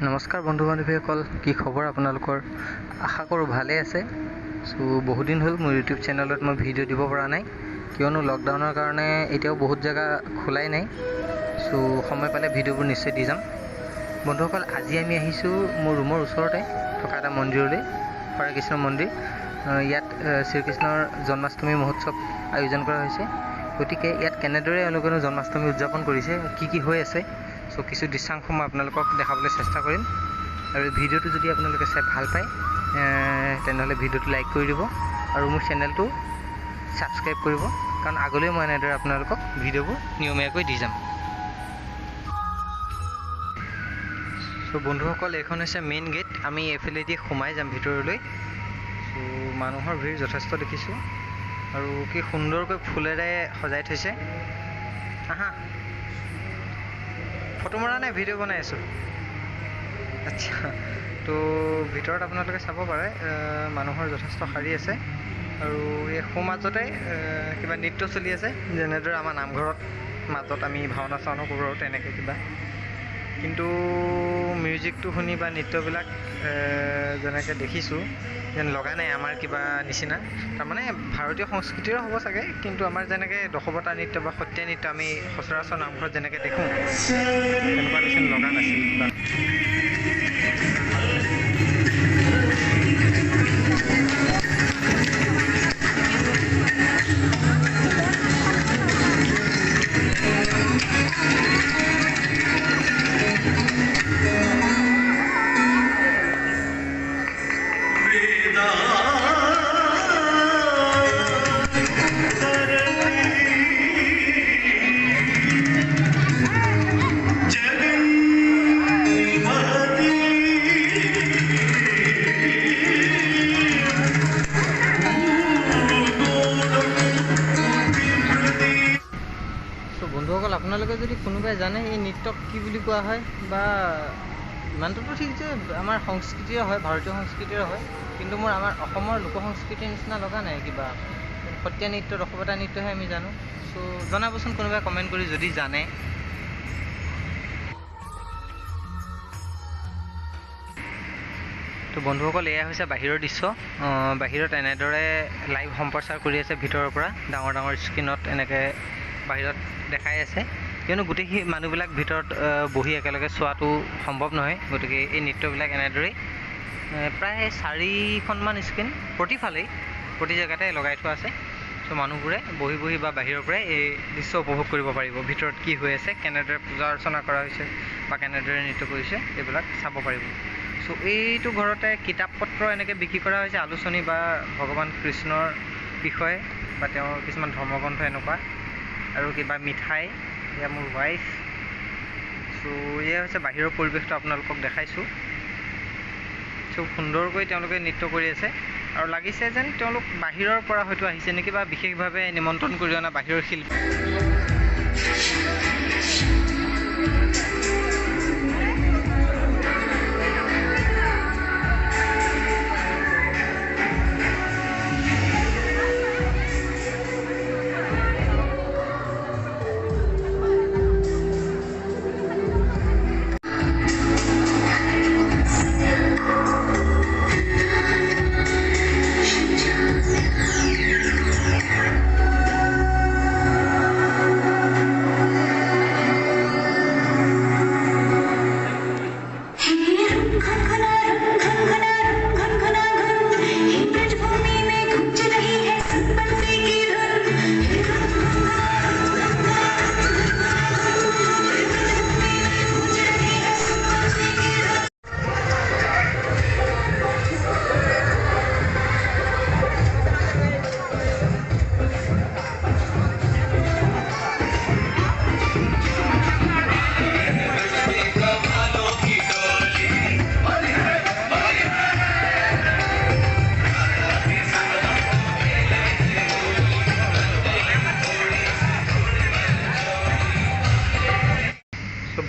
নমস্কাৰ বন্ধু বান্ধৱীসকল, কি খবৰ আপোনালোকৰ? আশা কৰোঁ ভালেই আছে। বহুত দিন হ'ল মোৰ ইউটিউব চেনেলত মই ভিডিঅ' দিব পৰা নাই, কিয়নো লকডাউনৰ কাৰণে এতিয়াও বহুত জেগা খোলাই নাই। সময় পালে ভিডিঅ'বোৰ নিশ্চয় দি যাম। বন্ধুসকল, আজি আমি আহিছোঁ মোৰ ৰুমৰ ওচৰতে থকা এটা মন্দিৰলৈ, হৰে কৃষ্ণ মন্দিৰ। ইয়াত শ্ৰীকৃষ্ণৰ জন্মাষ্টমী মহোৎসৱ আয়োজন কৰা হৈছে। গতিকে ইয়াত কেনেদৰে এওঁলোকেনো জন্মাষ্টমী উদযাপন কৰিছে, কি হৈ আছে, কিছু দৃশ্যাংশ মই আপোনালোকক দেখাবলৈ চেষ্টা কৰিম। আৰু ভিডিঅ'টো যদি আপোনালোকে চাই ভাল পায় তেনেহ'লে ভিডিঅ'টো লাইক কৰি দিব আৰু মোৰ চেনেলটো ছাবস্ক্ৰাইব কৰিব, কাৰণ আগলৈ মই এনেদৰে আপোনালোকক ভিডিঅ'বোৰ নিয়মীয়াকৈ দি যাম। বন্ধুসকল, এইখন হৈছে মেইন গেট। আমি এইফালেদি সোমাই যাম ভিতৰলৈ। মানুহৰ ভিৰ যথেষ্ট দেখিছোঁ আৰু কি সুন্দৰকৈ ফুলেৰে সজাই থৈছে। আহা, ফটো মৰা নাই, ভিডিঅ' বনাই আছোঁ। আচ্ছা, ভিতৰত আপোনালোকে চাব পাৰে মানুহৰ যথেষ্ট শাৰী আছে আৰু এই সোঁমাজতে কিবা নৃত্য চলি আছে, যেনেদৰে আমাৰ নামঘৰত মাজত আমি ভাওনা চাওনা কৰোঁ আৰু তেনেকৈ কিবা। কিন্তু মিউজিকটো শুনি বা নৃত্যবিলাক যেনেকৈ দেখিছোঁ যেন লগা নাই আমাৰ কিবা নিচিনা। তাৰমানে ভাৰতীয় সংস্কৃতিৰো হ'ব চাগে, কিন্তু আমাৰ যেনেকৈ দশৱতাৰ নৃত্য বা সত্ৰীয়া নৃত্য আমি সচৰাচৰ নামঘৰত যেনেকৈ দেখোঁ তেনেকুৱা নিচিনা লগা নাছিল কিবা। বন্ধুসকল, আপোনালোকে যদি কোনোবাই জানে এই নৃত্যক কি বুলি কোৱা হয়, বা ইমানটোতো ঠিক যে আমাৰ সংস্কৃতিৰে হয়, ভাৰতীয় সংস্কৃতিৰে হয়, কিন্তু মোৰ আমাৰ অসমৰ লোক সংস্কৃতিৰ নিচিনা লগা নাই কিবা। সত্ৰীয়া নৃত্য, দশৱতাৰ নৃত্যহে আমি জানো। জনাবচোন কোনোবাই কমেণ্ট কৰি যদি জানে। বন্ধুসকল, এয়া হৈছে বাহিৰৰ দৃশ্য। বাহিৰত এনেদৰে লাইভ সম্প্ৰচাৰ কৰি আছে ভিতৰৰ পৰা, ডাঙৰ ডাঙৰ স্ক্ৰীণত এনেকৈ বাহিৰত দেখাই আছে, কিয়নো গোটেই মানুহবিলাক ভিতৰত বহি একেলগে চোৱাটো সম্ভৱ নহয়। গতিকে এই নৃত্যবিলাক এনেদৰেই প্ৰায় 4খনমান স্ক্ৰীণ প্ৰতি জেগাতে লগাই থোৱা আছে। মানুহবোৰে বহি বহি বা বাহিৰৰ পৰাই এই দৃশ্য উপভোগ কৰিব পাৰিব। ভিতৰত কি হৈ আছে, কেনেদৰে পূজা অৰ্চনা কৰা হৈছে বা কেনেদৰে নৃত্য কৰিছে, এইবিলাক চাব পাৰিব। এইটো ঘৰতে কিতাপ পত্ৰ এনেকৈ বিক্ৰী কৰা হৈছে, আলোচনী বা ভগৱান কৃষ্ণৰ বিষয়ে বা তেওঁৰ কিছুমান ধৰ্মগ্ৰন্থ এনেকুৱা, আৰু কিবা মিঠাই। এয়া মোৰ ৱাইফ। এয়া হৈছে বাহিৰৰ পৰিৱেশটো আপোনালোকক দেখাইছোঁ। সুন্দৰকৈ তেওঁলোকে নৃত্য কৰি আছে আৰু লাগিছে যেন তেওঁলোক বাহিৰৰ পৰা হয়তো আহিছে নেকি, বা বিশেষভাৱে নিমন্ত্ৰণ কৰি অনা বাহিৰৰ শিল্পী।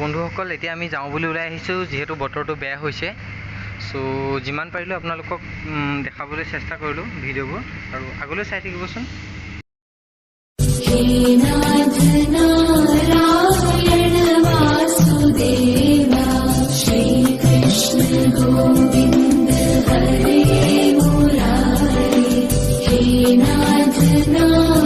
বন্ধুসকল, এতিয়া আমি যাওঁ বুলি ওলাই আহিছোঁ, যিহেতু বতৰটো বেয়া হৈছে। যিমান পাৰিলোঁ আপোনালোকক দেখাবলৈ চেষ্টা কৰিলোঁ ভিডিঅ'বোৰ, আৰু আগলৈ চাই থাকিবচোন। नारायण वासुदेवा श्री कृष्ण। नाथ नाम